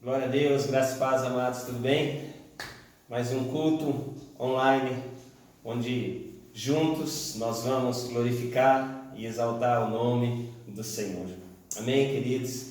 Glória a Deus, graças e paz, amados, tudo bem? Mais um culto online, onde juntos nós vamos glorificar e exaltar o nome do Senhor. Amém, queridos?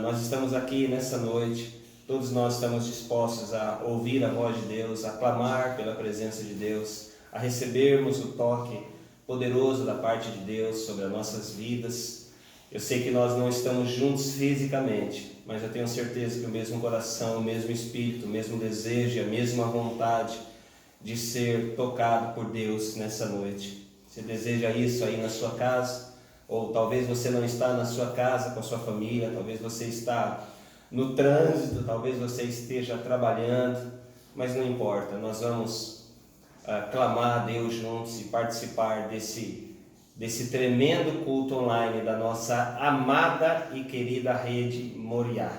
Nós estamos aqui nessa noite, todos nós estamos dispostos a ouvir a voz de Deus, a clamar pela presença de Deus, a recebermos o toque poderoso da parte de Deus sobre as nossas vidas. Eu sei que nós não estamos juntos fisicamente, mas eu tenho certeza que o mesmo coração, o mesmo espírito, o mesmo desejo, a mesma vontade de ser tocado por Deus nessa noite. Você deseja isso aí na sua casa? Ou talvez você não está na sua casa com a sua família, talvez você está no trânsito, talvez você esteja trabalhando, mas não importa, nós vamos clamar a Deus juntos e participar desse tremendo culto online da nossa amada e querida rede Moriá.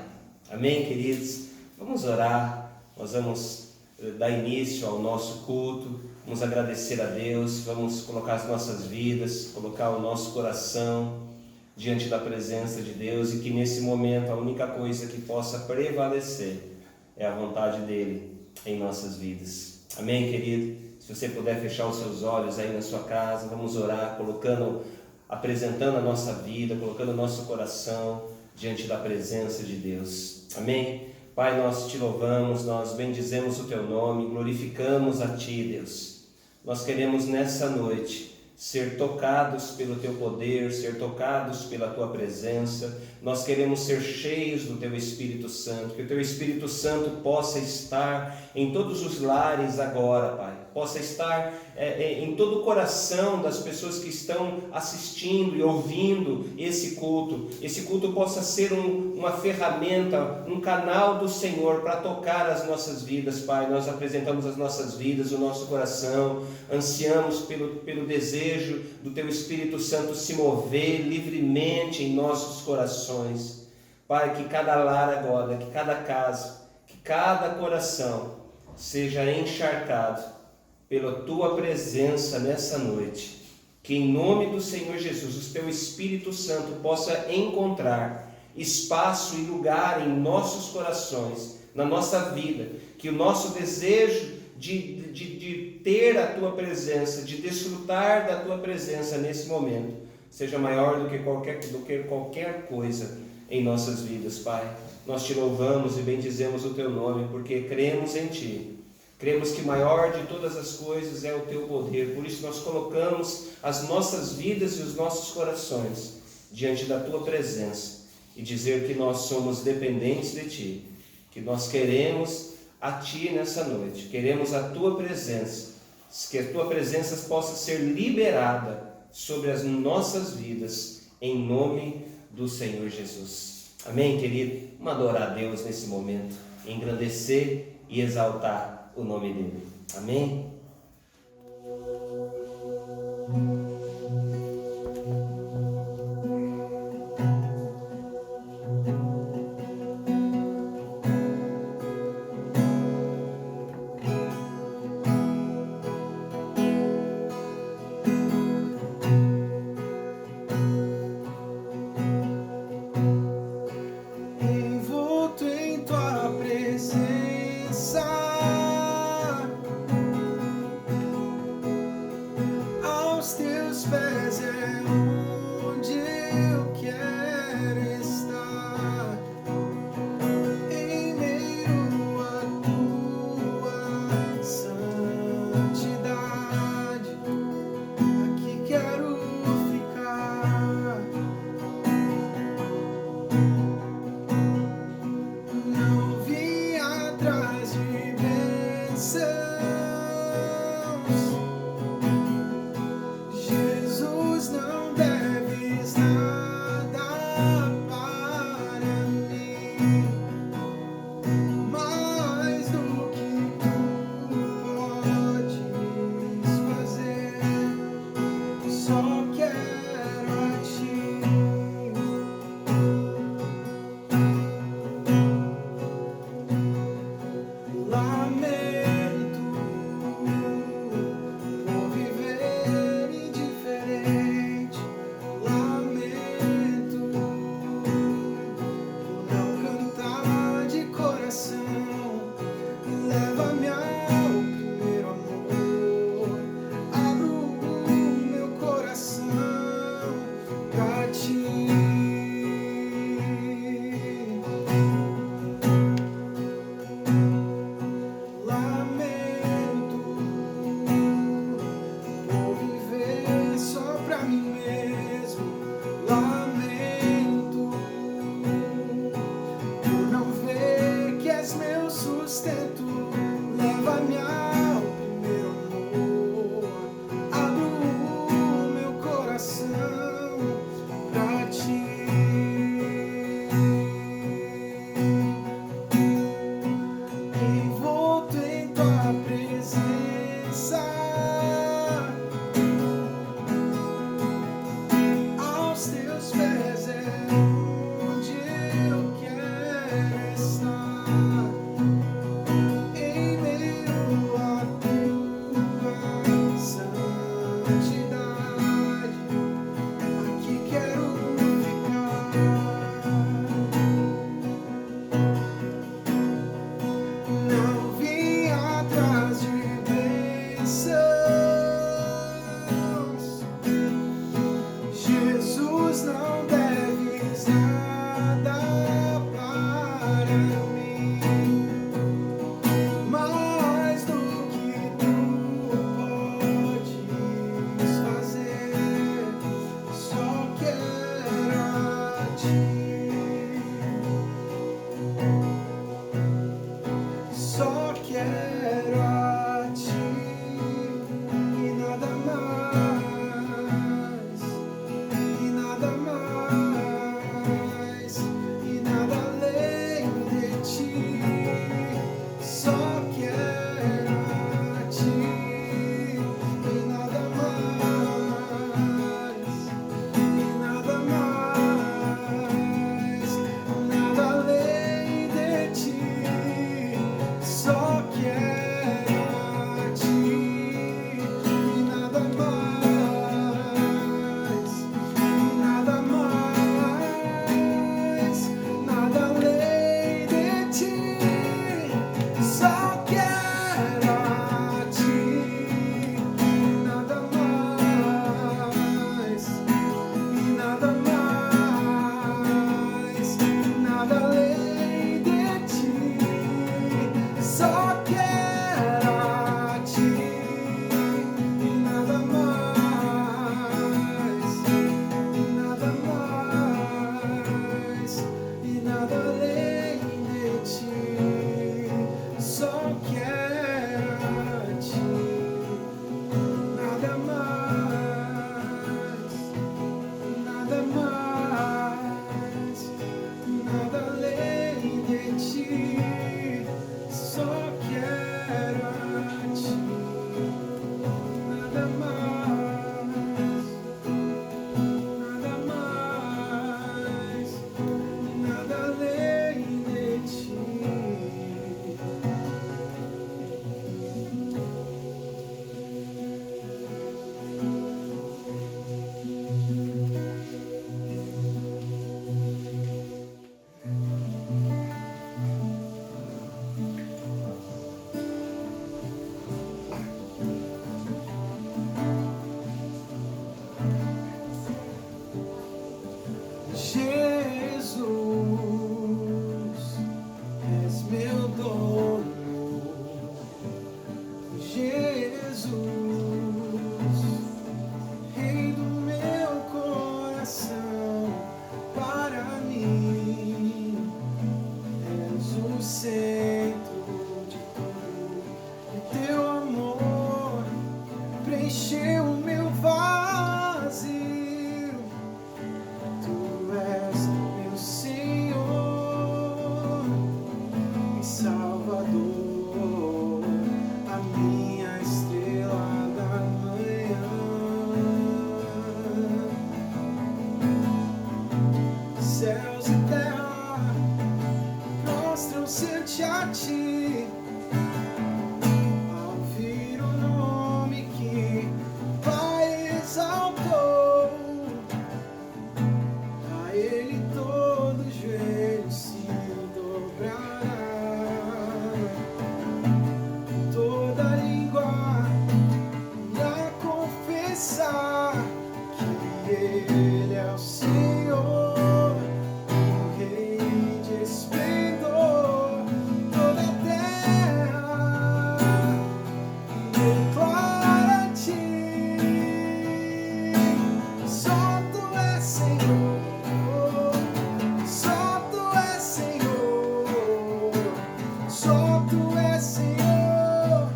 Amém, queridos? Vamos orar, nós vamos dar início ao nosso culto, vamos agradecer a Deus, vamos colocar as nossas vidas, colocar o nosso coração diante da presença de Deus, e que nesse momento a única coisa que possa prevalecer é a vontade dEle em nossas vidas. Amém, querido? Se você puder fechar os seus olhos aí na sua casa, vamos orar, apresentando a nossa vida, colocando o nosso coração diante da presença de Deus. Amém? Pai, nós te louvamos, nós bendizemos o teu nome, glorificamos a ti, Deus. Nós queremos nessa noite ser tocados pelo teu poder, ser tocados pela tua presença. Nós queremos ser cheios do teu Espírito Santo, que o teu Espírito Santo possa estar em todos os lares agora, Pai, possa estar em todo o coração das pessoas que estão assistindo e ouvindo esse culto possa ser uma ferramenta, um canal do Senhor para tocar as nossas vidas, Pai. Nós apresentamos as nossas vidas, o nosso coração, ansiamos pelo desejo do teu Espírito Santo se mover livremente em nossos corações, Pai. Que cada lar agora, que cada casa, que cada coração seja encharcado pela tua presença nessa noite, que em nome do Senhor Jesus o teu Espírito Santo possa encontrar espaço e lugar em nossos corações, na nossa vida, que o nosso desejo de ter a tua presença, de desfrutar da tua presença nesse momento, seja maior do que qualquer coisa em nossas vidas, Pai. Nós te louvamos e bendizemos o teu nome, porque cremos em ti. Cremos que maior de todas as coisas é o teu poder, por isso nós colocamos as nossas vidas e os nossos corações diante da tua presença e dizer que nós somos dependentes de ti, que nós queremos a ti nessa noite, queremos a tua presença, que a tua presença possa ser liberada sobre as nossas vidas, em nome do Senhor Jesus. Amém, querido? Vamos adorar a Deus nesse momento, engrandecer e exaltar o nome dele. Amém? Envolto em tua presença, pra ti. Envolto em tua presença, aos teus pés é onde eu quero estar. Em meio à tua santidade, aqui quero ficar. Não vim atrás de bênçãos, Jesus, não deves nada para mim, mais do que tu podes fazer, só quero a ti, só quero a ti e nada mais, e nada mais, e nada além de ti. Só quero a ti e nada mais, e nada mais, nada além de ti. Só quero a ti e nada mais, nada mais, nada além de ti. Só quero a ti e nada mais, e nada mais, nada além de ti. Só quero a ti e nada mais, e nada mais, e nada além de ti. Só quero a ti, nada mais, nada mais, nada além de ti. Só quero a ti, nada mais, nada mais, nada além de ti. Jesus, és meu dono. Jesus, Rei do meu coração, para mim és o centro de tudo, e teu amor preencheu o meu vazio. Tu és meu Senhor e Salvador, a minha estrela da manhã. Céus e terra prostram-se ante a ti, ao ouvir o nome que o Pai exaltou. A ele todo joelho se dobrará, toda língua irá confessar que ele é o Senhor, o Rei de esplendor. Toda a terra declara a ti, só tu és Senhor, só tu és Senhor, só tu és Senhor,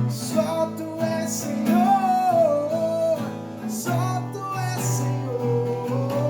só tu és Senhor, só tu és Senhor.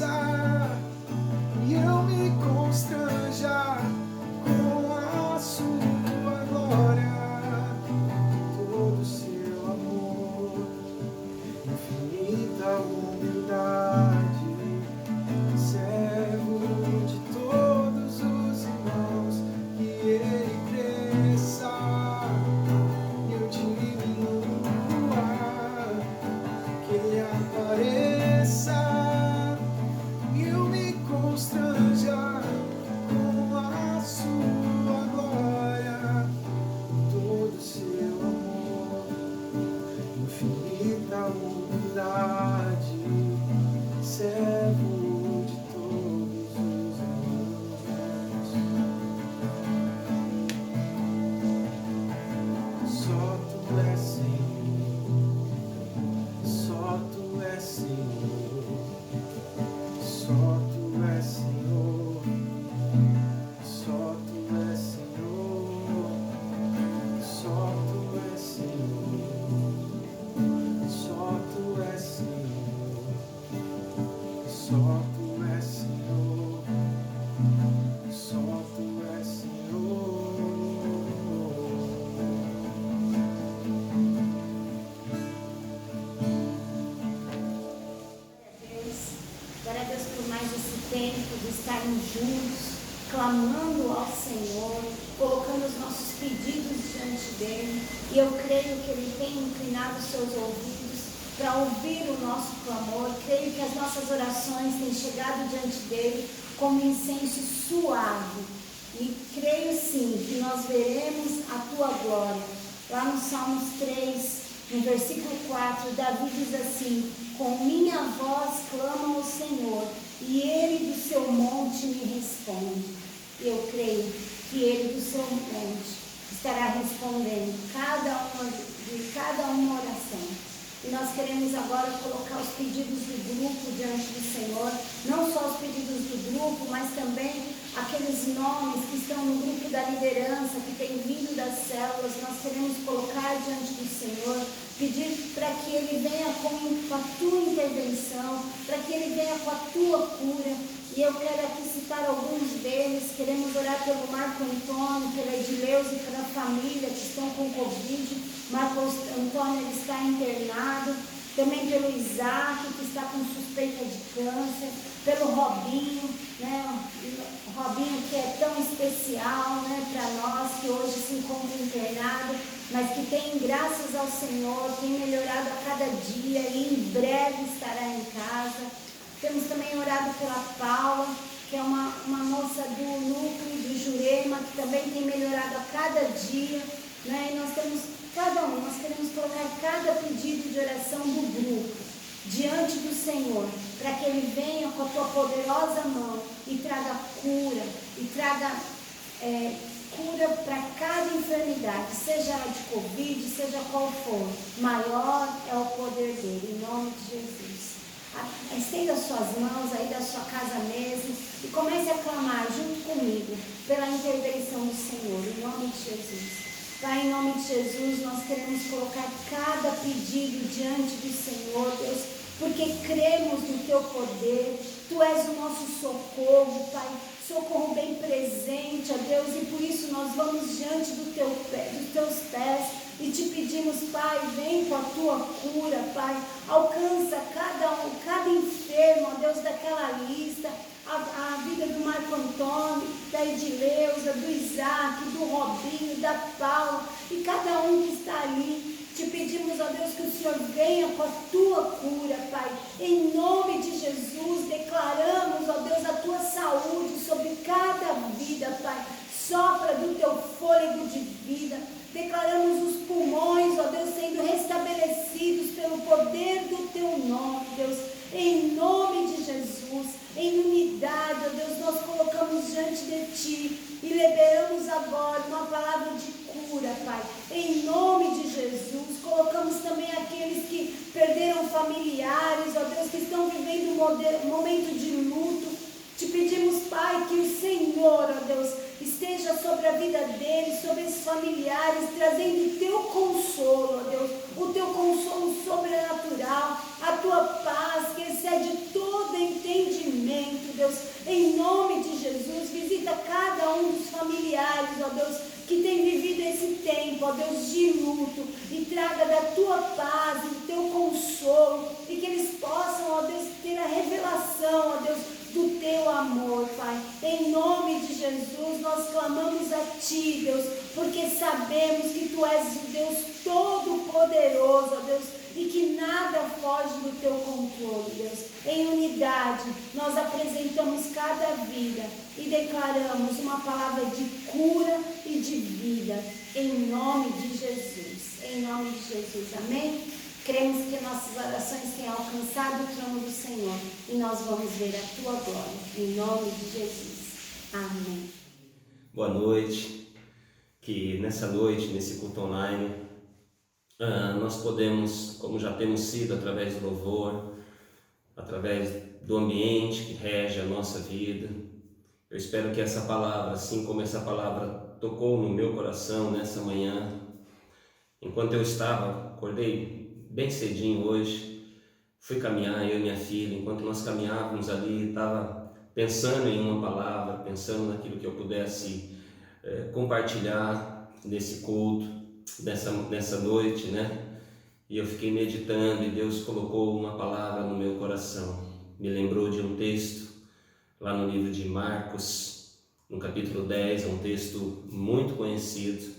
e eu me constranja com a sua glória, todo o seu amor, infinita humildade, servo de todos os irmãos, que ele cresça e eu diminua, que ele apareça e eu me constranja com a sua glória, todo o seu amor, infinita humildade, servo de todos os irmãos. Só tu és Senhor, só tu és Senhor, só tu és Senhor, só tu és Senhor, só tu és Senhor, só tu és Senhor, só tu és Senhor, só tu és Senhor. Glória a Deus por mais esse tempo de estarmos juntos, clamando ao Senhor, colocando os nossos pedidos diante dele. E eu creio que ele tem inclinado os seus ouvidos para ouvir o nosso clamor. Creio que as nossas orações têm chegado diante dele como incenso suave. E creio sim que nós veremos a tua glória. Lá no Salmos 3, no versículo 4, Davi diz assim: com minha voz clamo ao Senhor, e ele do seu monte me responde. Eu creio que ele do seu monte estará respondendo de cada uma oração. E nós queremos agora colocar os pedidos do grupo diante do Senhor, não só os pedidos do grupo, mas também aqueles nomes que estão no grupo da liderança, que tem vindo das células. Nós queremos colocar diante do Senhor, pedir para que ele venha com a tua intervenção, para que ele venha com a tua cura. E eu quero aqui citar alguns deles. Queremos orar pelo Marco Antônio, pela Edileuza e pela família que estão com Covid. Marco Antônio ele está internado. Também pelo Isaac, que está com suspeita de câncer. Pelo Robinho, né? O Robinho que é tão especial, né, para nós, que hoje se encontra internado, mas que tem, graças ao Senhor, tem melhorado a cada dia e em breve estará em casa. Temos também orado pela Paula, que é uma moça do núcleo do Jurema, que também tem melhorado a cada dia, né? E nós temos nós queremos colocar cada pedido de oração do grupo diante do Senhor, para que ele venha com a tua poderosa mão e traga cura, e traga cura para cada enfermidade, seja ela de Covid, seja qual for. Maior é o poder dele, em nome de Jesus. Estenda suas mãos aí da sua casa mesmo e comece a clamar junto comigo pela intervenção do Senhor, em nome de Jesus. Pai, em nome de Jesus, nós queremos colocar cada pedido diante do Senhor, Deus, porque cremos no teu poder. Tu és o nosso socorro, Pai, socorro bem presente, ó Deus, e por isso nós vamos diante dos teus pés e te pedimos, Pai, vem com a tua cura, Pai, alcança cada enfermo, ó Deus, daquela lista, a vida do Marco Antônio, da Edileuza, do Isaac, do Robinho, da Paula, e cada um que está ali. Te pedimos, ó Deus, que o Senhor venha com a tua cura, Pai. Em nome de Jesus, declaramos, ó Deus, a tua saúde sobre cada vida, Pai. Sopra do teu fôlego de vida. Declaramos os pulmões, ó Deus, sendo restabelecidos pelo poder do teu nome, Deus. Em nome de Jesus, em unidade, ó Deus, nós colocamos diante de Ti e liberamos agora uma palavra de cura, Pai. Em nome de Jesus, colocamos também aqueles que perderam familiares, ó Deus, que estão vivendo um momento de luto. Te pedimos, Pai, que o Senhor, ó Deus, esteja sobre a vida deles, sobre esses familiares, trazendo o teu consolo, ó Deus, o teu consolo sobrenatural, a tua paz que excede toda entendimento, Deus, em nome de Jesus. Visita cada um dos familiares, ó Deus, que tem vivido esse tempo, ó Deus, de luto, e traga da tua paz e do teu consolo, e que eles possam, ó Deus, ter a revelação, ó Deus, do teu amor, Pai. Em nome de Jesus, nós clamamos a Ti, Deus, porque sabemos que Tu és o Deus Todo-Poderoso, ó Deus, e que nada foge do Teu controle, Deus. Em unidade, nós apresentamos cada vida e declaramos uma palavra de cura e de vida, em nome de Jesus. Em nome de Jesus, amém? Cremos que nossas orações têm alcançado o trono do Senhor e nós vamos ver a Tua glória, em nome de Jesus. Amém. Boa noite. Que nessa noite, nesse culto online, nós podemos, como já temos sido através do louvor, através do ambiente que rege a nossa vida, eu espero que essa palavra, assim como essa palavra tocou no meu coração nessa manhã, enquanto eu acordei bem cedinho hoje, fui caminhar, eu e minha filha, enquanto nós caminhávamos ali, estava pensando em uma palavra, pensando naquilo que eu pudesse compartilhar nesse culto, nessa noite, né? E eu fiquei meditando e Deus colocou uma palavra no meu coração. Me lembrou de um texto lá no livro de Marcos, no capítulo 10, é um texto muito conhecido.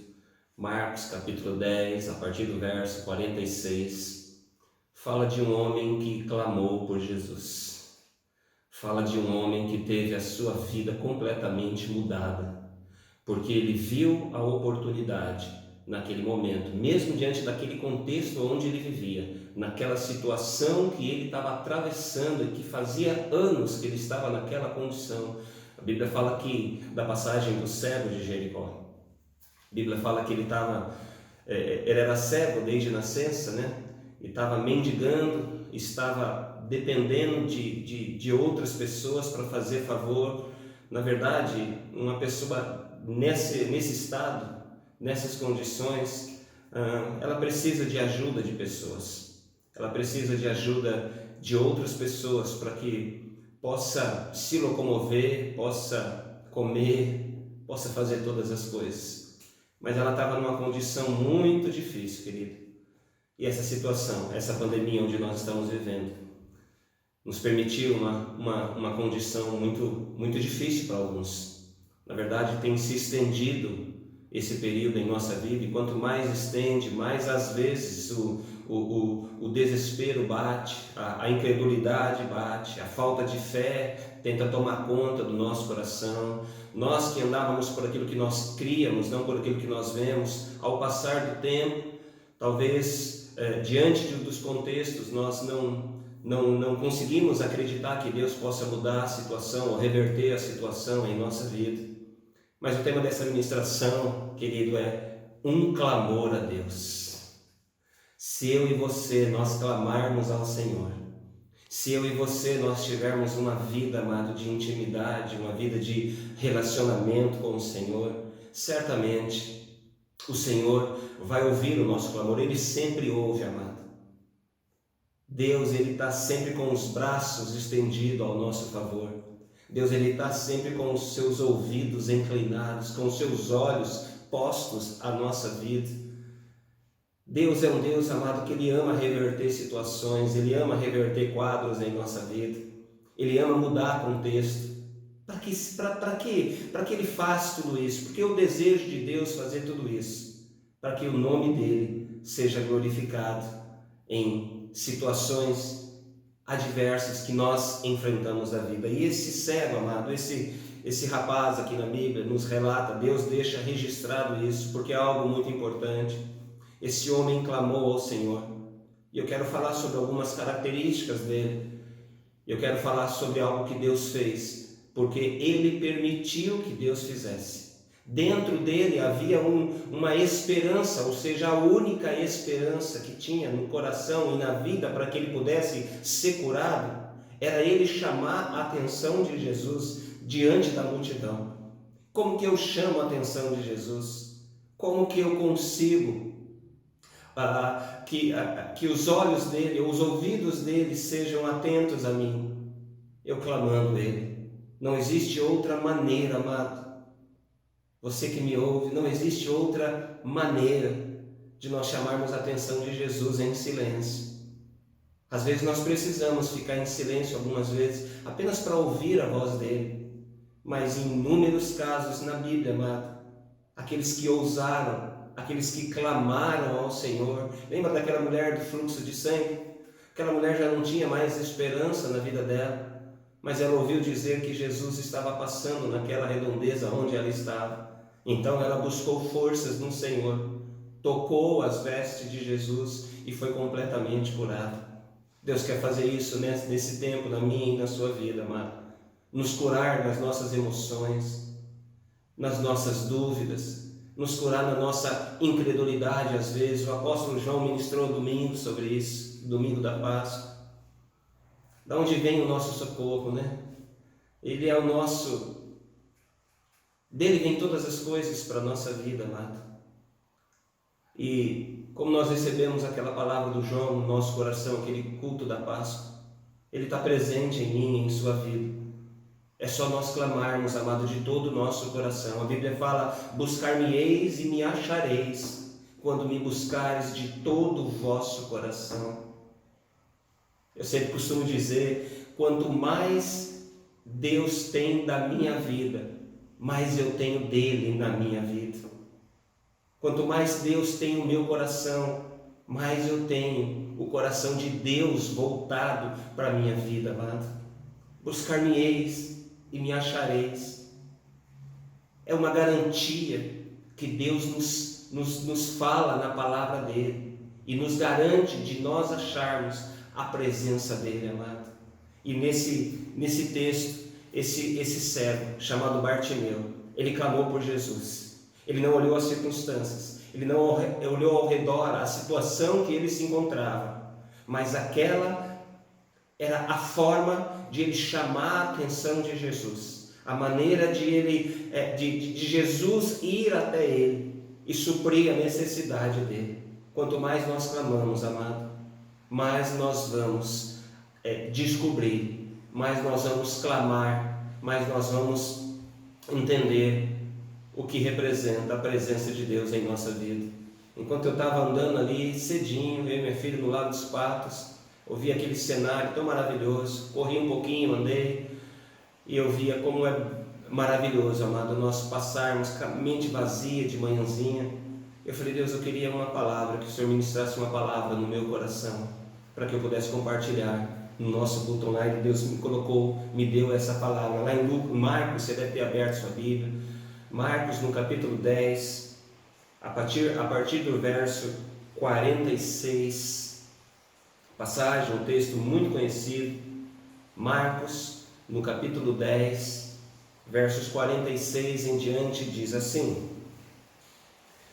Marcos capítulo 10, a partir do verso 46, fala de um homem que clamou por Jesus. Fala de um homem que teve a sua vida completamente mudada, porque ele viu a oportunidade naquele momento, mesmo diante daquele contexto onde ele vivia, naquela situação que ele estava atravessando e que fazia anos que ele estava naquela condição. A Bíblia fala aqui da passagem do cego de Jericó. A Bíblia fala que ele era cego desde nascença, né? E estava mendigando, estava dependendo de outras pessoas para fazer favor. Na verdade, uma pessoa nesse estado, nessas condições, ela precisa de ajuda de pessoas. Ela precisa de ajuda de outras pessoas para que possa se locomover, possa comer, possa fazer todas as coisas. Mas ela estava numa condição muito difícil, querido. E essa situação, essa pandemia onde nós estamos vivendo, nos permitiu uma condição muito, muito difícil para alguns. Na verdade, tem se estendido esse período em nossa vida, e quanto mais estende, mais às vezes o desespero bate, a incredulidade bate, a falta de fé tenta tomar conta do nosso coração. Nós que andávamos por aquilo que nós críamos, não por aquilo que nós vemos, ao passar do tempo, talvez diante dos contextos nós não conseguimos acreditar que Deus possa mudar a situação ou reverter a situação em nossa vida. Mas o tema dessa ministração, querido, é um clamor a Deus. Se eu e você, nós clamarmos ao Senhor, se eu e você, nós tivermos uma vida, amado, de intimidade, uma vida de relacionamento com o Senhor, certamente o Senhor vai ouvir o nosso clamor. Ele sempre ouve, amado. Deus, Ele está sempre com os braços estendidos ao nosso favor. Deus, Ele está sempre com os seus ouvidos inclinados, com os seus olhos postos à nossa vida. Deus é um Deus, amado, que Ele ama reverter situações, Ele ama reverter quadros em nossa vida, Ele ama mudar contexto. Para que Ele faz tudo isso? Porque o desejo de Deus fazer tudo isso, para que o nome dEle seja glorificado em situações adversas que nós enfrentamos na vida. E esse cego, amado, esse rapaz aqui na Bíblia nos relata, Deus deixa registrado isso, porque é algo muito importante. Esse homem clamou ao Senhor, e eu quero falar sobre algumas características dele. Eu quero falar sobre algo que Deus fez, porque Ele permitiu que Deus fizesse. Dentro dele havia uma esperança, ou seja, a única esperança que tinha no coração e na vida para que ele pudesse ser curado, era ele chamar a atenção de Jesus diante da multidão. Como que eu chamo a atenção de Jesus? Como que eu consigo que os olhos dele, os ouvidos dele sejam atentos a mim? eu clamando Ele. Não existe outra maneira, amado. Você que me ouve, não existe outra maneira de nós chamarmos a atenção de Jesus em silêncio. Às vezes nós precisamos ficar em silêncio algumas vezes, apenas para ouvir a voz dele. Mas em inúmeros casos na Bíblia, amado, aqueles que ousaram, aqueles que clamaram ao Senhor. Lembra daquela mulher do fluxo de sangue? Aquela mulher já não tinha mais esperança na vida dela, mas ela ouviu dizer que Jesus estava passando naquela redondeza onde ela estava. Então ela buscou forças no Senhor, tocou as vestes de Jesus e foi completamente curada. Deus quer fazer isso nesse tempo, na minha e na sua vida, amado. Nos curar nas nossas emoções, nas nossas dúvidas, nos curar na nossa incredulidade às vezes. O apóstolo João ministrou domingo sobre isso, domingo da Páscoa. Da onde vem o nosso socorro, né? Ele é o nosso... Dele vem todas as coisas para a nossa vida, amado. E como nós recebemos aquela palavra do João no nosso coração, aquele culto da Páscoa, ele está presente em mim e em sua vida. É só nós clamarmos, amado, de todo o nosso coração. A Bíblia fala: buscar-me-eis e me achareis, quando me buscares de todo o vosso coração. Eu sempre costumo dizer, quanto mais Deus tem da minha vida, mais eu tenho dele na minha vida. Quanto mais Deus tem o meu coração, mais eu tenho o coração de Deus voltado para a minha vida, amado. Buscar-me-eis e me achareis. É uma garantia que Deus nos fala na palavra dele e nos garante de nós acharmos a presença dele, amado. E nesse texto, esse cego chamado Bartimeu, ele clamou por Jesus. Ele não olhou as circunstâncias, ele não olhou ao redor a situação que ele se encontrava, mas aquela era a forma de ele chamar a atenção de Jesus, a maneira de Jesus ir até ele e suprir a necessidade dele. Quanto mais nós clamamos, amado, mais nós vamos descobrir, mais nós vamos clamar, mais nós vamos entender o que representa a presença de Deus em nossa vida. Enquanto eu estava andando ali cedinho, eu e minha filha do lado dos patos, ouvi aquele cenário tão maravilhoso, corri um pouquinho, andei, e eu via como é maravilhoso, amado, nós passarmos com a mente vazia de manhãzinha. Eu falei: Deus, eu queria uma palavra, que o Senhor ministrasse uma palavra no meu coração, para que eu pudesse compartilhar no nosso culto online. Deus me deu essa palavra, lá em Marcos, você deve ter aberto sua Bíblia, Marcos no capítulo 10, a partir do verso 46, passagem, um texto muito conhecido. Marcos no capítulo 10, versos 46 em diante, diz assim: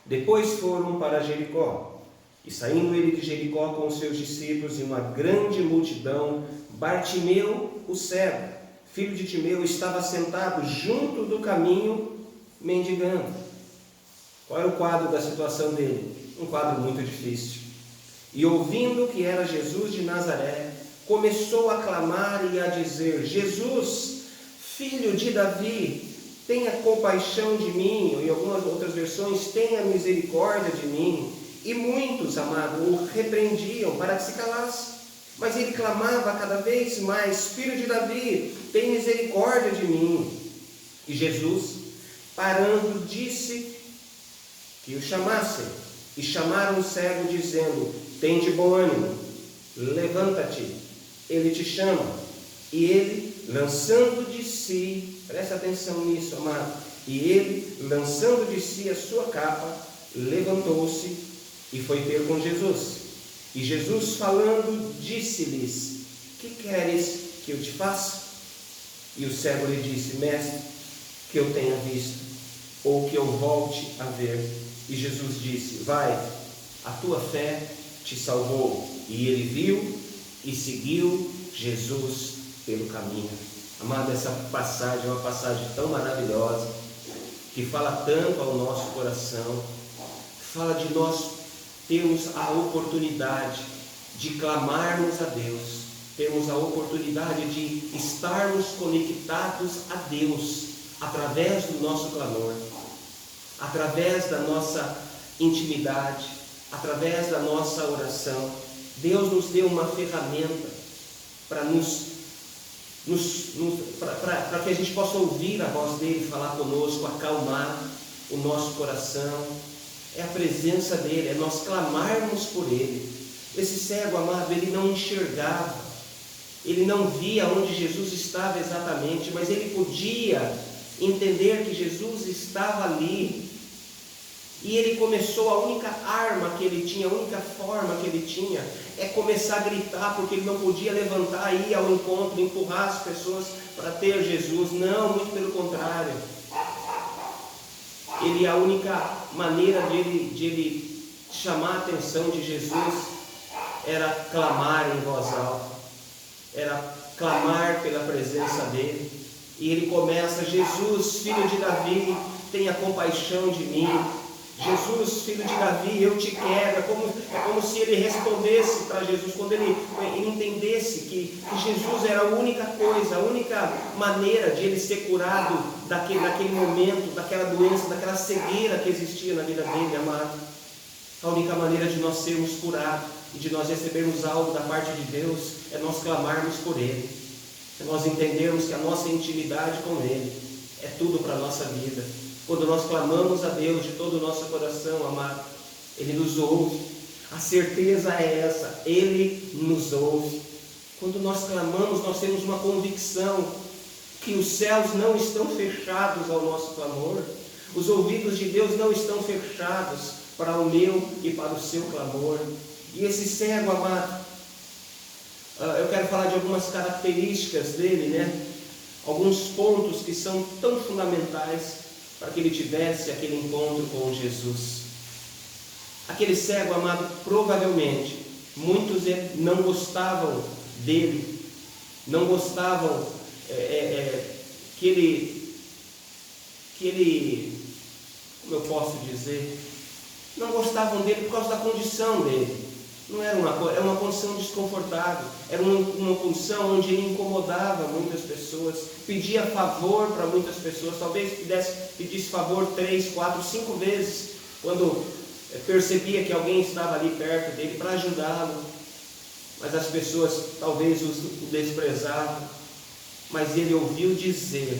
Depois foram para Jericó, e saindo ele de Jericó com os seus discípulos e uma grande multidão, Bartimeu, o cego, filho de Timeu, estava sentado junto do caminho, mendigando. Qual era o quadro da situação dele? Um quadro muito difícil. E ouvindo que era Jesus de Nazaré, começou a clamar e a dizer: Jesus, filho de Davi, tenha compaixão de mim. Ou em algumas outras versões, tenha misericórdia de mim. E muitos, amado, o repreendiam para que se calasse. Mas ele clamava cada vez mais: Filho de Davi, tem misericórdia de mim. E Jesus, parando, disse que o chamassem. E chamaram o cego, dizendo: Tende bom ânimo, levanta-te, ele te chama. E ele, lançando de si, presta atenção nisso, amado, e ele, lançando de si a sua capa, levantou-se e foi ter com Jesus. E Jesus, falando, disse-lhes: Que queres que eu te faça? E o cego lhe disse: Mestre, que eu tenha visto, ou que eu volte a ver. E Jesus disse: Vai, a tua fé te salvou. E ele viu e seguiu Jesus pelo caminho. Amado, essa passagem é uma passagem tão maravilhosa, que fala tanto ao nosso coração, fala de nós termos a oportunidade de clamarmos a Deus, temos a oportunidade de estarmos conectados a Deus através do nosso clamor, através da nossa intimidade, através da nossa oração. Deus nos deu uma ferramenta para para que a gente possa ouvir a voz dele falar conosco, acalmar o nosso coração. É a presença dele, é nós clamarmos por ele. Esse cego, amado, ele não enxergava, ele não via onde Jesus estava exatamente, mas ele podia entender que Jesus estava ali. E ele começou, a única arma que ele tinha, a única forma que ele tinha, é começar a gritar, porque ele não podia levantar e ir ao encontro, empurrar as pessoas para ter Jesus. Não, muito pelo contrário. A única maneira de ele chamar a atenção de Jesus era clamar em voz alta, era clamar pela presença dele. E ele começa: Jesus, filho de Davi, tenha compaixão de mim. Jesus, filho de Davi, eu te quero. É como se ele respondesse para Jesus, quando ele entendesse que Jesus era a única coisa, a única maneira de ele ser curado naquele momento, daquela doença, daquela cegueira que existia na vida dele, amado. A única maneira de nós sermos curados e de nós recebermos algo da parte de Deus é nós clamarmos por ele, é nós entendermos que a nossa intimidade com ele é tudo para a nossa vida. Quando nós clamamos a Deus de todo o nosso coração, amado, ele nos ouve. A certeza é essa, ele nos ouve. Quando nós clamamos, nós temos uma convicção que os céus não estão fechados ao nosso clamor. Os ouvidos de Deus não estão fechados para o meu e para o seu clamor. E esse cego, amado, eu quero falar de algumas características dele, né? Alguns pontos que são tão fundamentais para que ele tivesse aquele encontro com Jesus. Aquele cego, amado, provavelmente, muitos não gostavam dele, não gostavam que ele, como eu posso dizer, não gostavam dele por causa da condição dele. Não era uma condição desconfortável, era uma condição onde ele incomodava muitas pessoas, pedia favor para muitas pessoas, talvez pedisse favor 3, 4, 5 vezes, quando percebia que alguém estava ali perto dele para ajudá-lo, mas as pessoas talvez o desprezavam. Mas ele ouviu dizer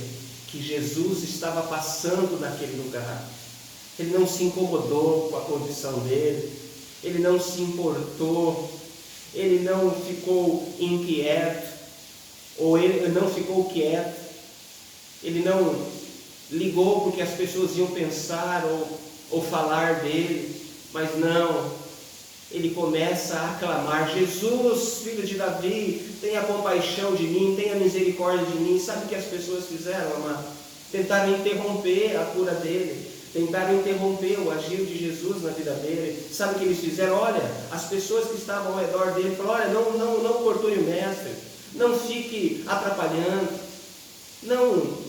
que Jesus estava passando naquele lugar. Ele não se incomodou com a condição dele, ele não se importou, ele não ficou inquieto, ou ele não ficou quieto, ele não ligou porque as pessoas iam pensar ou falar dele, mas não, ele começa a clamar: Jesus, filho de Davi, tenha compaixão de mim, tenha misericórdia de mim. Sabe o que as pessoas fizeram, amado? Tentaram interromper a cura dele, tentaram interromper o agir de Jesus na vida dele. Sabe o que eles fizeram? Olha, as pessoas que estavam ao redor dele falaram: olha, não importune o mestre, não fique atrapalhando, não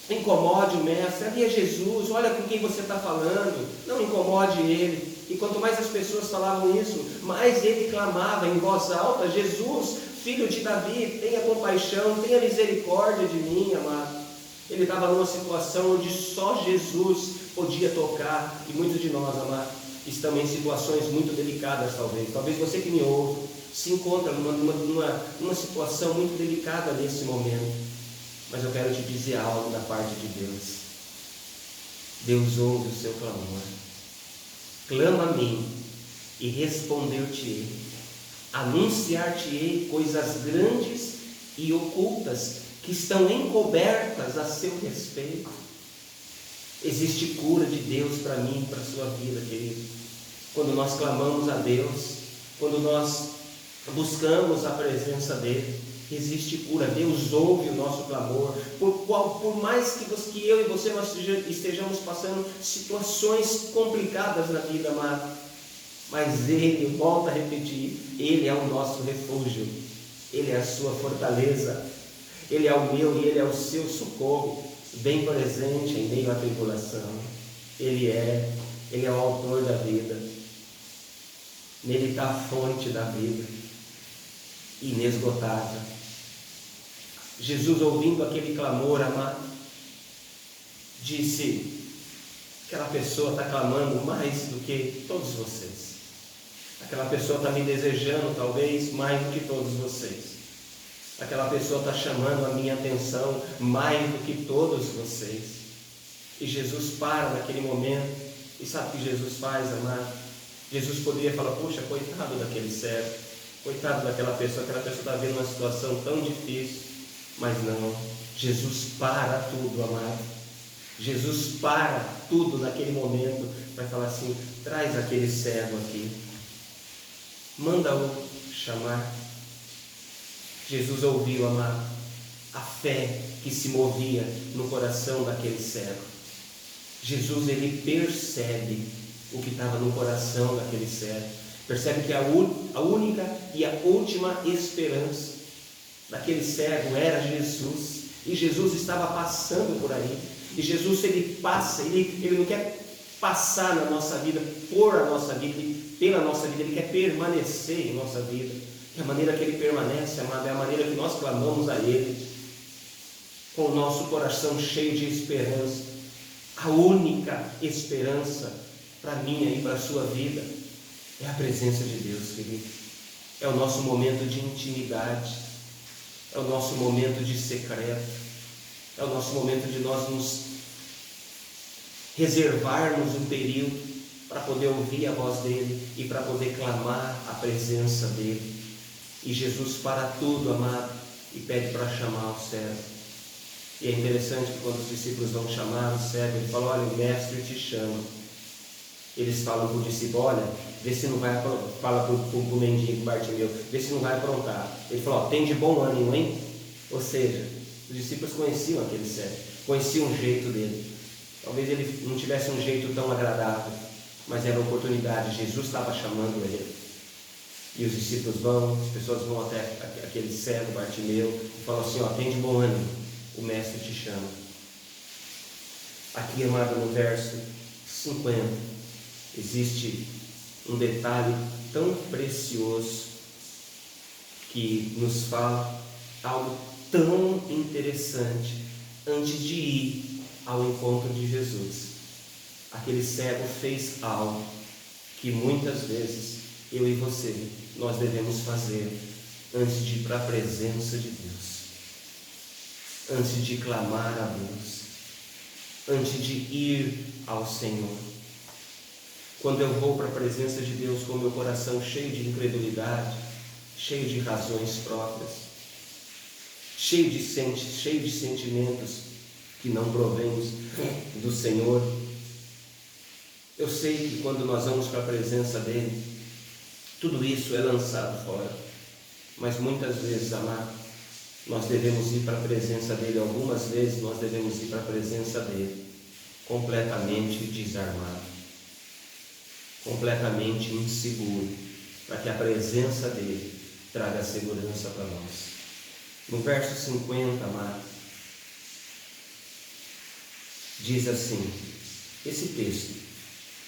incomode o mestre, ali é Jesus, olha com quem você está falando, não incomode ele. E quanto mais as pessoas falavam isso, mais ele clamava em voz alta: Jesus, filho de Davi, tenha compaixão, tenha misericórdia de mim, amado. Ele estava numa situação onde só Jesus podia tocar, e muitos de nós, amado, estamos em situações muito delicadas, talvez você que me ouve se encontra numa situação muito delicada nesse momento, mas eu quero te dizer algo da parte de Deus. Deus ouve o seu clamor. Clama a mim e responder-te-ei, anunciar-te-ei coisas grandes e ocultas que estão encobertas a seu respeito. Existe cura de Deus para mim e para a sua vida, querido. Quando nós clamamos a Deus, quando nós buscamos a presença dele, existe cura. Deus ouve o nosso clamor. Por mais que eu e você nós estejamos passando situações complicadas na vida, amado, mas ele, volta a repetir, ele é o nosso refúgio, ele é a sua fortaleza, ele é o meu e ele é o seu socorro, bem presente em meio à tribulação. Ele é o autor da vida, nele está a fonte da vida. inesgotável. Jesus, ouvindo aquele clamor, amado, disse: aquela pessoa está clamando mais do que todos vocês. Aquela pessoa está me desejando talvez mais do que todos vocês. Aquela pessoa está chamando a minha atenção mais do que todos vocês. E Jesus para naquele momento. E sabe o que Jesus faz, amado? Jesus poderia falar: puxa, coitado daquele servo, coitado daquela pessoa, aquela pessoa está vendo uma situação tão difícil. Mas não, Jesus para tudo, amado. Jesus para tudo naquele momento para falar assim: traz aquele servo aqui, manda-o chamar. Jesus ouviu, amado, a fé que se movia no coração daquele servo. Jesus, ele percebe o que estava no coração daquele servo. Percebe que a única e a última esperança daquele servo era Jesus. E Jesus estava passando por aí. E Jesus, ele passa, ele não quer passar na nossa vida, por a nossa vida, pela nossa vida, ele quer permanecer em nossa vida. E a maneira que ele permanece, amado, é a maneira que nós clamamos a ele, com o nosso coração cheio de esperança. A única esperança para mim e para a sua vida é a presença de Deus, querido. É o nosso momento de intimidade, é o nosso momento de secreto, é o nosso momento de nós nos reservarmos um período para poder ouvir a voz dele e para poder clamar a presença dele. E Jesus para tudo, amado, e pede para chamar o servo. E é interessante que quando os discípulos vão chamar o servo, ele fala: olha, o mestre te chama. Eles falam para o discípulo: olha, vê se não vai, fala para o mendigo Bartimeu, vê se não vai aprontar. Ele falou: ó, tem de bom ânimo, hein? Ou seja, os discípulos conheciam aquele servo, conheciam o jeito dele. Talvez ele não tivesse um jeito tão agradável, mas era uma oportunidade. Jesus estava chamando ele. E os discípulos vão, as pessoas vão até aquele servo Bartimeu e falam assim: ó, tem de bom ânimo, o mestre te chama. Aqui, amado, no verso 50, existe um detalhe tão precioso que nos fala algo tão interessante antes de ir ao encontro de Jesus. Aquele servo fez algo que muitas vezes eu e você, nós devemos fazer antes de ir para a presença de Deus, antes de clamar a Deus, antes de ir ao Senhor. Quando eu vou para a presença de Deus com meu coração cheio de incredulidade, cheio de razões próprias, cheio de sentimentos que não provêm do Senhor, eu sei que quando nós vamos para a presença dele, tudo isso é lançado fora. Mas muitas vezes, amado, nós devemos ir para a presença dele. Algumas vezes nós devemos ir para a presença dele completamente desarmado, completamente inseguro, para que a presença dele traga segurança para nós. No verso 50, amado, diz assim, esse texto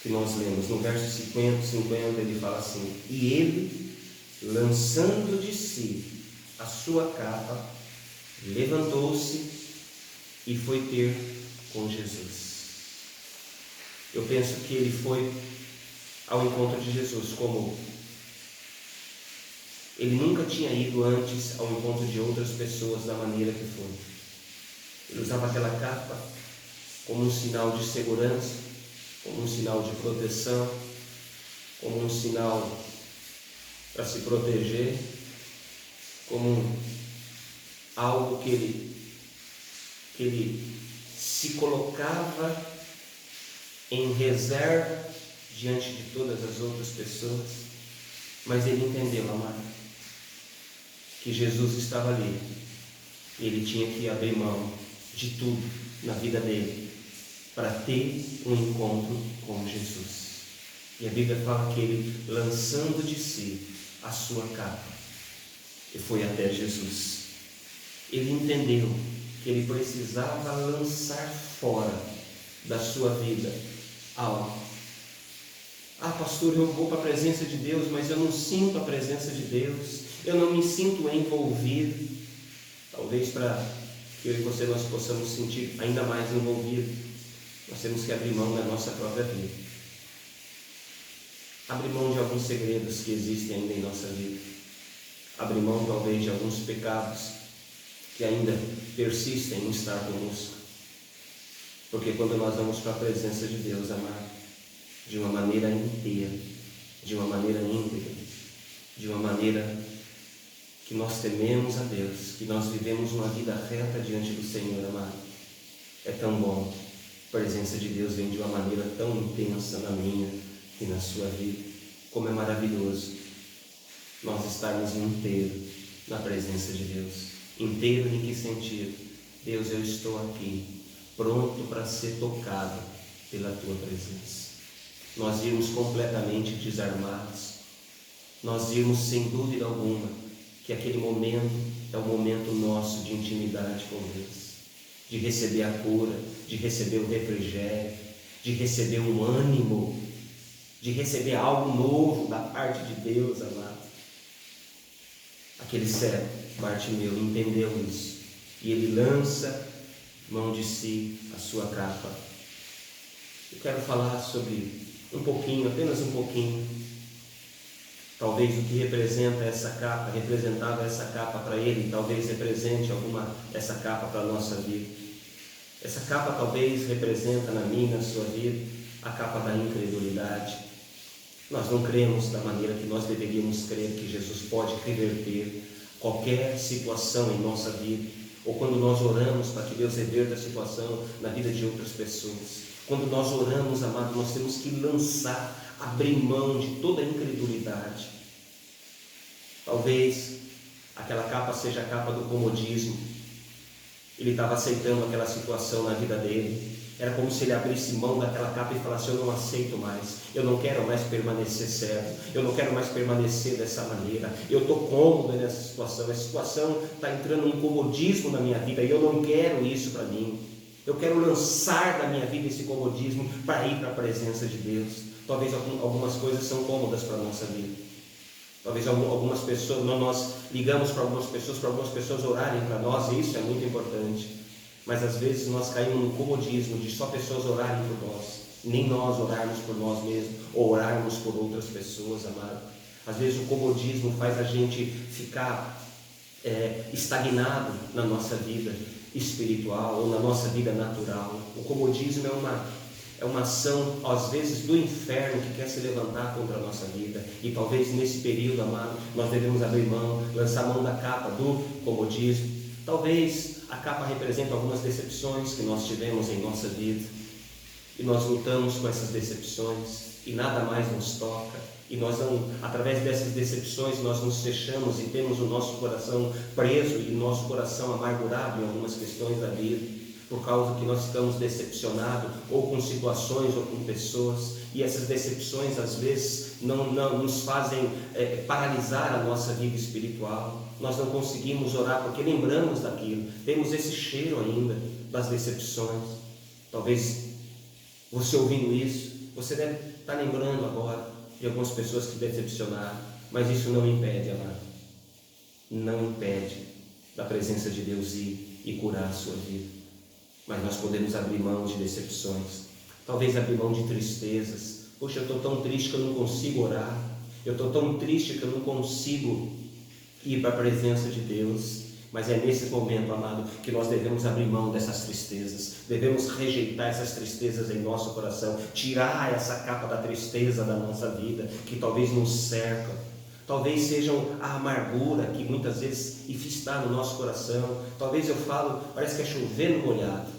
que nós lemos, no verso 50, ele fala assim: e ele, lançando de si a sua capa, levantou-se e foi ter com Jesus. Eu penso que ele foi ao encontro de Jesus como ele nunca tinha ido antes ao encontro de outras pessoas da maneira que foi. Ele usava aquela capa como um sinal de segurança, como um sinal de proteção, como um sinal para se proteger, como algo que ele se colocava em reserva diante de todas as outras pessoas. Mas ele entendeu, amado, que Jesus estava ali e ele tinha que abrir mão de tudo na vida dele para ter um encontro com Jesus. E a Bíblia fala que ele, lançando de si a sua capa, e foi até Jesus. Ele entendeu que ele precisava lançar fora da sua vida algo. Ah, pastor, eu vou para a presença de Deus, mas eu não sinto a presença de Deus. Eu não me sinto envolvido. Talvez para que eu e você nós possamos sentir ainda mais envolvido, nós temos que abrir mão da nossa própria vida. Abrir mão de alguns segredos que existem ainda em nossa vida. Abrir mão talvez de alguns pecados que ainda persistem em estar conosco. Porque quando nós vamos para a presença de Deus, amado, de uma maneira inteira, de uma maneira íntegra, de uma maneira que nós tememos a Deus, que nós vivemos uma vida reta diante do Senhor, amado, é tão bom. A presença de Deus vem de uma maneira tão intensa na minha e na sua vida. Como é maravilhoso nós estarmos inteiros na presença de Deus. Inteiro em que sentido? Deus, eu estou aqui, pronto para ser tocado pela Tua presença. Nós irmos completamente desarmados, nós irmos sem dúvida alguma que aquele momento é o momento nosso de intimidade com Deus, de receber a cura, de receber o refrigério, de receber um ânimo, de receber algo novo da parte de Deus, amado. Aquele cego, Bartimeu, entendeu isso, e ele lança mão de si a sua capa. Eu quero falar sobre um pouquinho, apenas um pouquinho, talvez o que representa essa capa, representava essa capa para ele, talvez represente essa capa para a nossa vida. Essa capa talvez representa na minha, na sua vida, a capa da incredulidade. Nós não cremos da maneira que nós deveríamos crer que Jesus pode reverter qualquer situação em nossa vida, ou quando nós oramos para que Deus reverta a situação na vida de outras pessoas. Quando nós oramos, amado, nós temos que lançar, abrir mão de toda a incredulidade. Talvez aquela capa seja a capa do comodismo. Ele estava aceitando aquela situação na vida dele. Era como se ele abrisse mão daquela capa e falasse: eu não aceito mais, eu não quero mais permanecer servo, eu não quero mais permanecer dessa maneira, eu estou cômodo nessa situação, essa situação está entrando num comodismo na minha vida e eu não quero isso para mim. Eu quero lançar da minha vida esse comodismo para ir para a presença de Deus. Talvez algumas coisas são cômodas para a nossa vida. Talvez algumas pessoas, nós ligamos para algumas pessoas orarem para nós, e isso é muito importante. Mas às vezes nós caímos no comodismo de só pessoas orarem por nós, nem nós orarmos por nós mesmos, ou orarmos por outras pessoas, amado. Às vezes o comodismo faz a gente ficar estagnado na nossa vida espiritual ou na nossa vida natural. O comodismo é uma ação, às vezes, do inferno que quer se levantar contra a nossa vida. E talvez nesse período, amado, nós devemos abrir mão, lançar mão da capa do comodismo. Talvez a capa represente algumas decepções que nós tivemos em nossa vida. E nós lutamos com essas decepções e nada mais nos toca. E nós não, através dessas decepções, nós nos fechamos e temos o nosso coração preso e nosso coração amargurado em algumas questões da vida, por causa que nós ficamos decepcionados ou com situações ou com pessoas, e essas decepções às vezes não nos fazem paralisar a nossa vida espiritual. Nós não conseguimos orar porque lembramos daquilo, temos esse cheiro ainda das decepções. Talvez você ouvindo isso, você deve estar lembrando agora de algumas pessoas que decepcionaram, mas isso não impede, amado, não impede da presença de Deus ir e curar a sua vida. Mas nós podemos abrir mão de decepções, talvez abrir mão de tristezas. Poxa, eu estou tão triste que eu não consigo orar, eu estou tão triste que eu não consigo ir para a presença de Deus. Mas é nesse momento, amado, que nós devemos abrir mão dessas tristezas, devemos rejeitar essas tristezas em nosso coração, tirar essa capa da tristeza da nossa vida, que talvez nos cerca, talvez sejam a amargura que muitas vezes está no nosso coração. Talvez eu falo, parece que é chovendo molhado,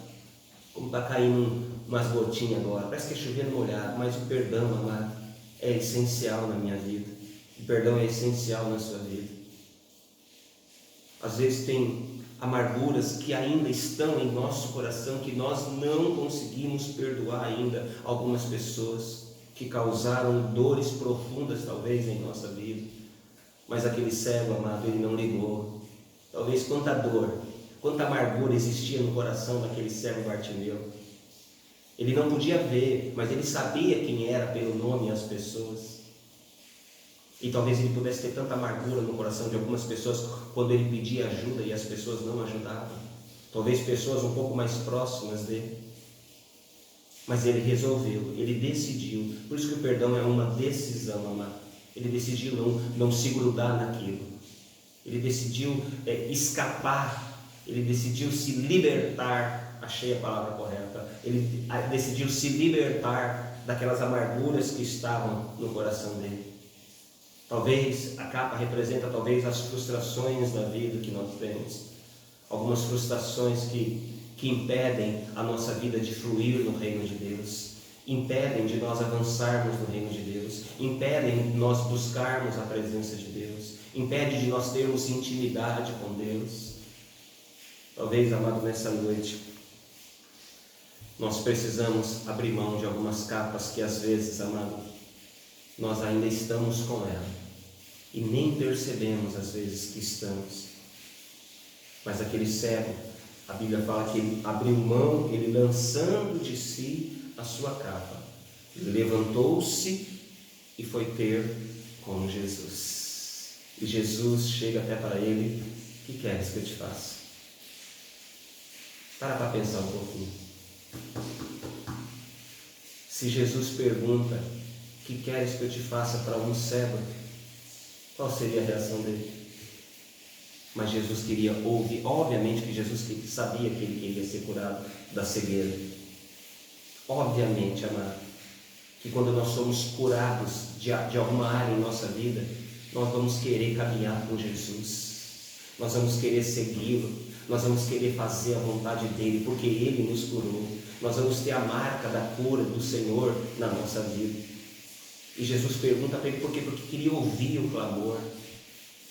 como está caindo umas gotinhas agora, parece que é chovendo molhado, mas o perdão, amado, é essencial na minha vida, o perdão é essencial na sua vida. Às vezes tem amarguras que ainda estão em nosso coração, que nós não conseguimos perdoar ainda algumas pessoas que causaram dores profundas talvez em nossa vida. Mas aquele cego, amado, ele não ligou. Talvez quanta dor, quanta amargura existia no coração daquele cego Bartimeu. Ele não podia ver, mas ele sabia quem era pelo nome e as pessoas. E talvez ele pudesse ter tanta amargura no coração de algumas pessoas quando ele pedia ajuda e as pessoas não ajudavam. Talvez pessoas um pouco mais próximas dele. Mas ele resolveu, ele decidiu. Por isso que o perdão é uma decisão, amado. Ele decidiu não se grudar naquilo. Ele decidiu escapar. Ele decidiu se libertar. Achei a palavra correta. Ele decidiu se libertar daquelas amarguras que estavam no coração dele. Talvez a capa representa as frustrações da vida que nós temos. Algumas frustrações que impedem a nossa vida de fluir no reino de Deus, impedem de nós avançarmos no reino de Deus, impedem de nós buscarmos a presença de Deus, impede de nós termos intimidade com Deus. Talvez, amado, nessa noite, nós precisamos abrir mão de algumas capas que às vezes, amado, nós ainda estamos com ela e nem percebemos às vezes que estamos. Mas aquele cego, a Bíblia fala que ele abriu mão, ele lançando de si a sua capa, ele levantou-se e foi ter com Jesus. E Jesus chega até para ele: o que queres que eu te faça? Para pensar um pouquinho. Se Jesus pergunta: o que queres que eu te faça, para um cego, qual seria a reação dele? Mas Jesus queria ouvir. Obviamente que Jesus sabia que ele queria ser curado da cegueira. Obviamente, amado, que quando nós somos curados de alguma área em nossa vida, nós vamos querer caminhar com Jesus, nós vamos querer segui-lo, nós vamos querer fazer a vontade dele, porque ele nos curou. Nós vamos ter a marca da cura do Senhor na nossa vida. E Jesus pergunta para ele por quê? Porque queria ouvir o clamor.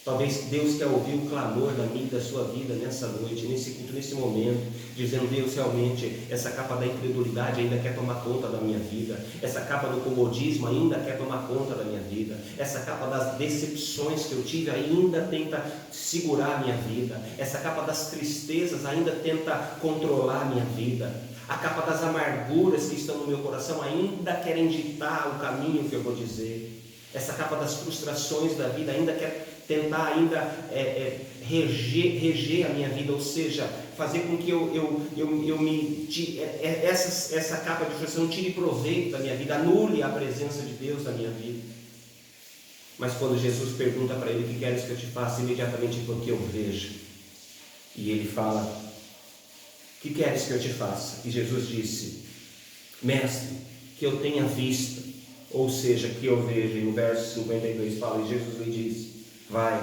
Talvez Deus quer ouvir o clamor da minha e da sua vida nessa noite, nesse culto, nesse momento, dizendo: Deus, realmente, essa capa da incredulidade ainda quer tomar conta da minha vida, essa capa do comodismo ainda quer tomar conta da minha vida, essa capa das decepções que eu tive ainda tenta segurar a minha vida, essa capa das tristezas ainda tenta controlar a minha vida, a capa das amarguras que estão no meu coração ainda querem ditar o caminho que eu vou dizer, essa capa das frustrações da vida ainda quer tentar reger a minha vida, ou seja, fazer com que essa capa de frustração não tire proveito da minha vida, anule a presença de Deus na minha vida. Mas quando Jesus pergunta para ele: o que queres que eu te faça? Imediatamente, porque eu vejo. E ele fala: o que queres que eu te faça? E Jesus disse: mestre, que eu tenha vista, ou seja, que eu veja. E no verso 52 fala: e Jesus lhe disse: vai,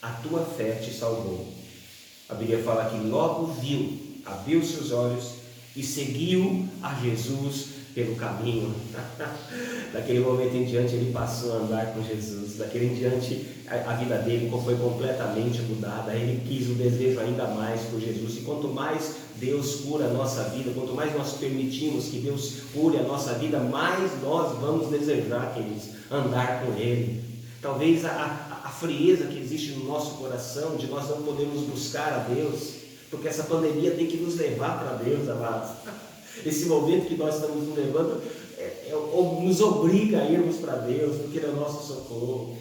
a tua fé te salvou. A Bíblia fala que logo viu, abriu seus olhos e seguiu a Jesus pelo caminho. Daquele momento em diante ele passou a andar com Jesus. Daquele em diante a vida dele foi completamente mudada. Ele quis o desejo ainda mais por Jesus. E quanto mais Deus cura a nossa vida, quanto mais nós permitimos que Deus cure a nossa vida, mais nós vamos desejar, queridos, andar com Ele. Talvez a frieza que existe no nosso coração, de nós não podermos buscar a Deus, porque essa pandemia tem que nos levar para Deus, amados. Esse momento que nós estamos nos levando nos obriga a irmos para Deus, porque Ele é o nosso socorro.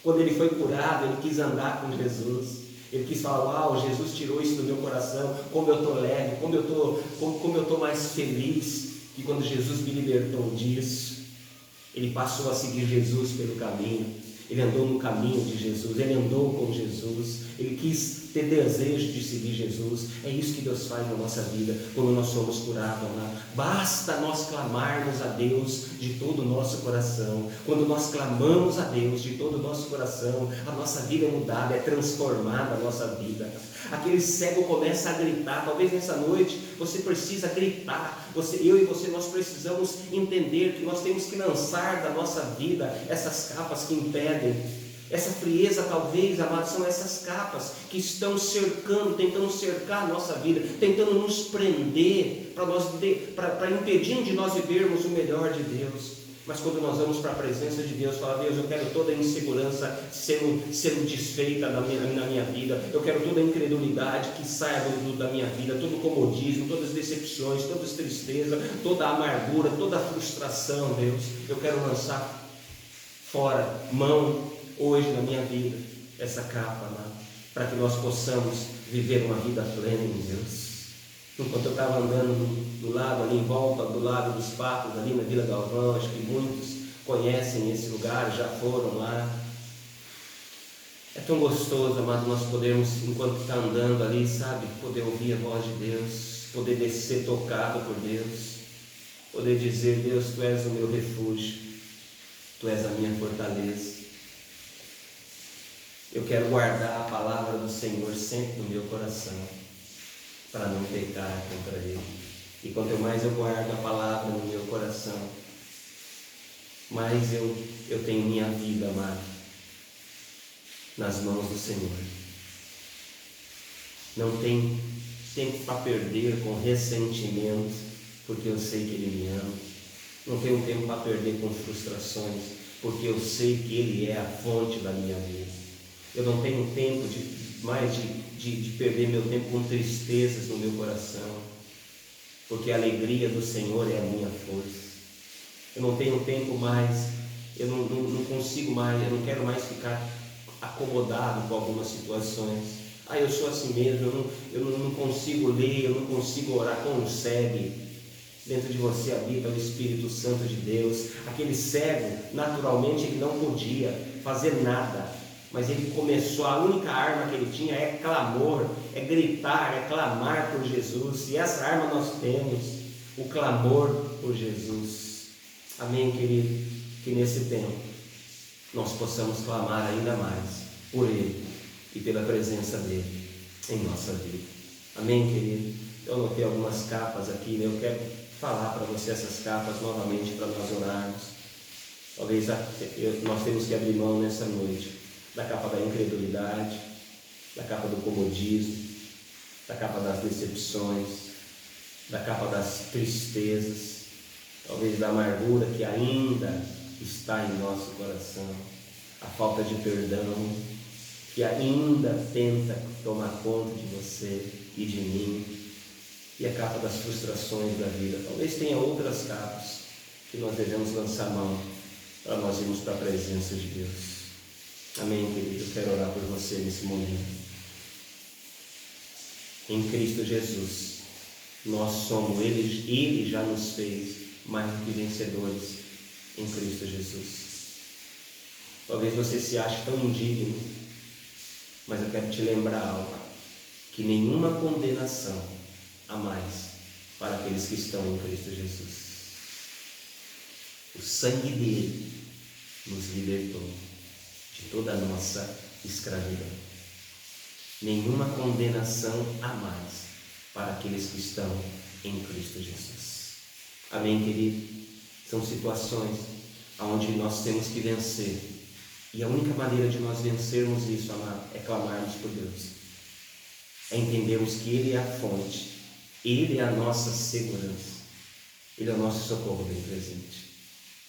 Quando ele foi curado, ele quis andar com Jesus. Ele quis falar: uau, Jesus tirou isso do meu coração, como eu estou leve, como eu estou mais feliz. E quando Jesus me libertou disso, ele passou a seguir Jesus pelo caminho. Ele andou no caminho de Jesus, ele andou com Jesus, ele quis ter desejo de seguir Jesus. É isso que Deus faz na nossa vida quando nós somos curados, amado. Basta nós clamarmos a Deus de todo o nosso coração. Quando nós clamamos a Deus de todo o nosso coração, a nossa vida é mudada, é transformada a nossa vida. Aquele cego começa a gritar. Talvez nessa noite você precisa gritar. Eu e você, nós precisamos entender que nós temos que lançar da nossa vida essas capas que impedem. Essa frieza, talvez, amados, são essas capas que estão cercando, tentando cercar a nossa vida, tentando nos prender, para impedir de nós vivermos o melhor de Deus. Mas quando nós vamos para a presença de Deus, fala: Deus, eu quero toda a insegurança sendo desfeita na minha vida, eu quero toda a incredulidade que saia da minha vida, todo o comodismo, todas as decepções, toda a tristeza, toda a amargura, toda a frustração, Deus, eu quero lançar fora, mão hoje na minha vida essa capa, amado, para que nós possamos viver uma vida plena em Deus. Enquanto eu estava andando do lado ali em volta, do lado dos Patos, ali na Vila Galvão, acho que muitos conhecem esse lugar, já foram lá. É tão gostoso, amado, nós podermos, enquanto está andando ali, sabe, poder ouvir a voz de Deus, poder ser tocado por Deus, poder dizer: Deus, Tu és o meu refúgio, Tu és a minha fortaleza. Eu quero guardar a palavra do Senhor sempre no meu coração, para não pecar contra Ele. E quanto mais eu guardo a palavra no meu coração, mais eu tenho minha vida, amado, nas mãos do Senhor. Não tem tempo para perder com ressentimento, porque eu sei que Ele me ama. Não tenho tempo para perder com frustrações, porque eu sei que Ele é a fonte da minha vida. Eu não tenho tempo de perder meu tempo com tristezas no meu coração, porque a alegria do Senhor é a minha força. Eu não tenho tempo mais, eu não consigo mais, eu não quero mais ficar acomodado com algumas situações. Eu sou assim mesmo, eu não consigo ler, eu não consigo orar. Consegue. Dentro de você habita o Espírito Santo de Deus. Aquele cego, naturalmente, ele não podia fazer nada, mas ele começou, a única arma que ele tinha é clamor, é gritar, é clamar por Jesus. E essa arma nós temos, o clamor por Jesus. Amém, querido? Que nesse tempo nós possamos clamar ainda mais por Ele e pela presença dEle em nossa vida. Amém, querido? Eu anotei algumas capas aqui, né? Eu quero falar para você essas capas novamente para nós orarmos. Talvez nós temos que abrir mão nessa noite da capa da incredulidade, da capa do comodismo, da capa das decepções, da capa das tristezas, talvez da amargura que ainda está em nosso coração, a falta de perdão que ainda tenta tomar conta de você e de mim, e a capa das frustrações da vida. Talvez tenha outras capas que nós devemos lançar mão para nós irmos para a presença de Deus. Amém, querido? Eu quero orar por você nesse momento. Em Cristo Jesus, nós somos, Ele já nos fez mais do que vencedores em Cristo Jesus. Talvez você se ache tão indigno, mas eu quero te lembrar algo, que nenhuma condenação há mais para aqueles que estão em Cristo Jesus. O sangue dele nos libertou de toda a nossa escravidão. Nenhuma condenação há mais para aqueles que estão em Cristo Jesus. Amém, querido? São situações onde nós temos que vencer. E a única maneira de nós vencermos isso, amado, é clamarmos por Deus. É entendermos que Ele é a fonte, Ele é a nossa segurança, Ele é o nosso socorro bem presente.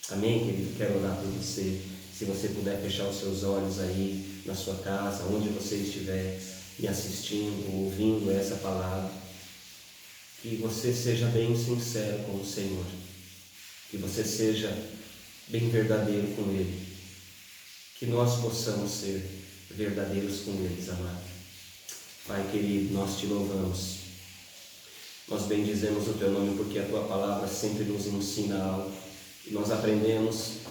Amém, querido? Quero orar por você. Se você puder fechar os seus olhos aí na sua casa, onde você estiver me assistindo, ouvindo essa palavra, que você seja bem sincero com o Senhor, que você seja bem verdadeiro com Ele, que nós possamos ser verdadeiros com eles, amado. Pai querido, nós te louvamos, nós bendizemos o teu nome, porque a tua palavra sempre nos ensina algo, e nós aprendemos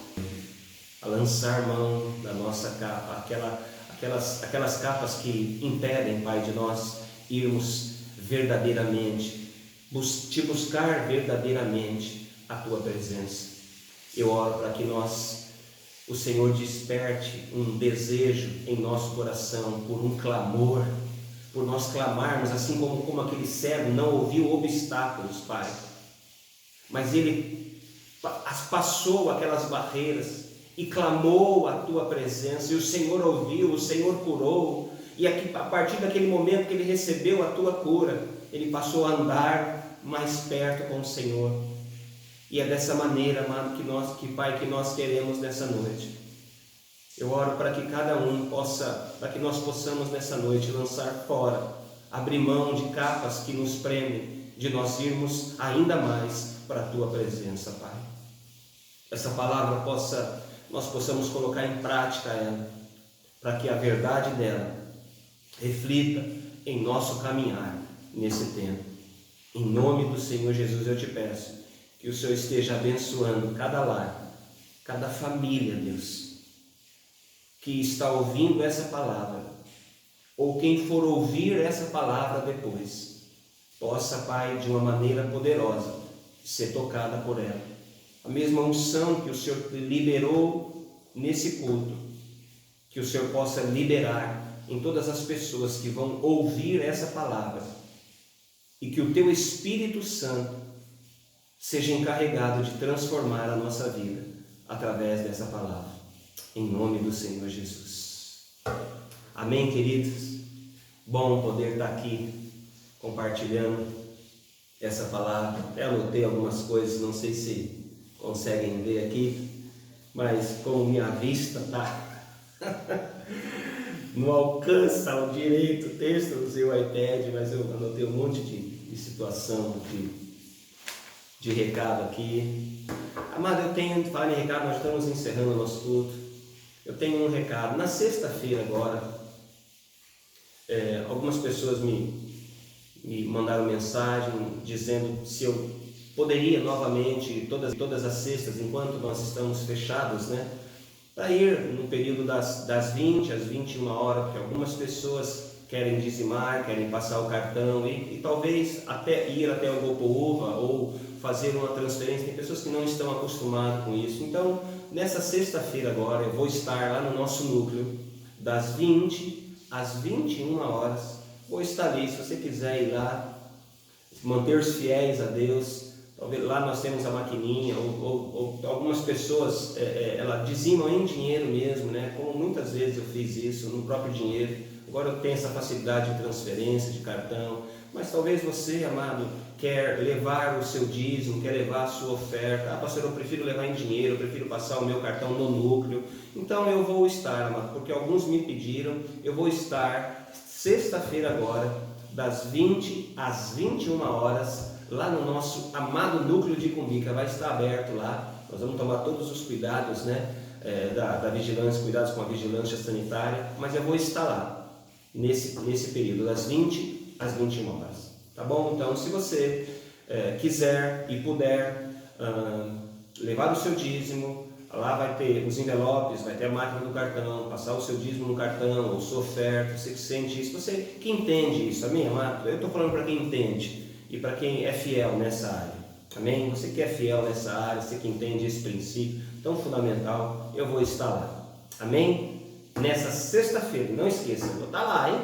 a lançar mão da nossa capa, aquelas capas que impedem, Pai, de nós irmos verdadeiramente, te buscar verdadeiramente a tua presença. Eu oro para que o Senhor desperte um desejo em nosso coração por um clamor, por nós clamarmos, assim como aquele cego não ouviu obstáculos, Pai, mas ele passou aquelas barreiras e clamou a tua presença, e o Senhor ouviu, o Senhor curou, e aqui, a partir daquele momento que ele recebeu a tua cura, ele passou a andar mais perto com o Senhor. E é dessa maneira, amado, Pai, que nós queremos nessa noite. Eu oro para que cada um para que nós possamos nessa noite lançar fora, abrir mão de capas que nos prendem, de nós irmos ainda mais para a tua presença, Pai. Essa palavra nós possamos colocar em prática ela, para que a verdade dela reflita em nosso caminhar nesse tempo. Em nome do Senhor Jesus eu te peço que o Senhor esteja abençoando cada lar, cada família, Deus, que está ouvindo essa palavra, ou quem for ouvir essa palavra depois, possa, Pai, de uma maneira poderosa, ser tocada por ela. A mesma unção que o Senhor liberou nesse culto, que o Senhor possa liberar em todas as pessoas que vão ouvir essa palavra, e que o Teu Espírito Santo seja encarregado de transformar a nossa vida através dessa palavra, em nome do Senhor Jesus. Amém, queridos? Bom poder estar aqui compartilhando essa palavra. Até anotei algumas coisas, não sei se conseguem ver aqui, mas como minha vista está não alcança ao direito o texto do seu iPad, mas eu anotei um monte de situação, de recado aqui. Amado, eu tenho, falar em recado, nós estamos encerrando o nosso culto. Eu tenho um recado. Na sexta-feira agora, algumas pessoas me mandaram mensagem dizendo se eu poderia novamente, todas as sextas, enquanto nós estamos fechados, né, para ir no período das 20 às 21 horas, porque algumas pessoas querem dizimar, querem passar o cartão e talvez até ir até o Gopouva ou fazer uma transferência. Tem pessoas que não estão acostumadas com isso. Então, nessa sexta-feira agora, eu vou estar lá no nosso núcleo, das 20 às 21 horas. Vou estar ali, se você quiser ir lá, manter-se fiéis a Deus. Talvez lá nós temos a maquininha, ou algumas pessoas elas dizimam em dinheiro mesmo, né? Como muitas vezes eu fiz isso no próprio dinheiro. Agora eu tenho essa facilidade de transferência, de cartão. Mas talvez você, amado, quer levar o seu dízimo, quer levar a sua oferta. Ah, pastor, eu prefiro levar em dinheiro, eu prefiro passar o meu cartão no núcleo. Então eu vou estar, amado, porque alguns me pediram, eu vou estar sexta-feira agora, das 20 às 21 horas, lá no nosso amado núcleo de Cumbica. Vai estar aberto lá. Nós vamos tomar todos os cuidados, né, da vigilância, cuidados com a vigilância sanitária, mas eu vou estar lá nesse período, das 20 às 21 horas. Tá bom? Então, se você quiser e puder levar o seu dízimo, lá vai ter os envelopes, vai ter a máquina do cartão, passar o seu dízimo no cartão, ou sua oferta, você que sente isso, você que entende isso, amém, amado? Eu estou falando para quem entende e para quem é fiel nessa área, amém? Você que é fiel nessa área, você que entende esse princípio tão fundamental, eu vou estar lá, amém? Nessa sexta-feira, não esqueça, eu vou estar lá, hein?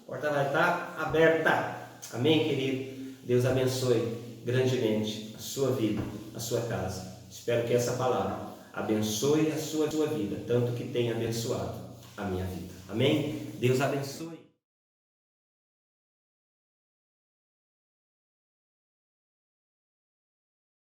A porta vai estar aberta, amém, querido? Deus abençoe grandemente a sua vida, a sua casa. Espero que essa palavra abençoe a sua vida, tanto que tenha abençoado a minha vida. Amém? Deus abençoe.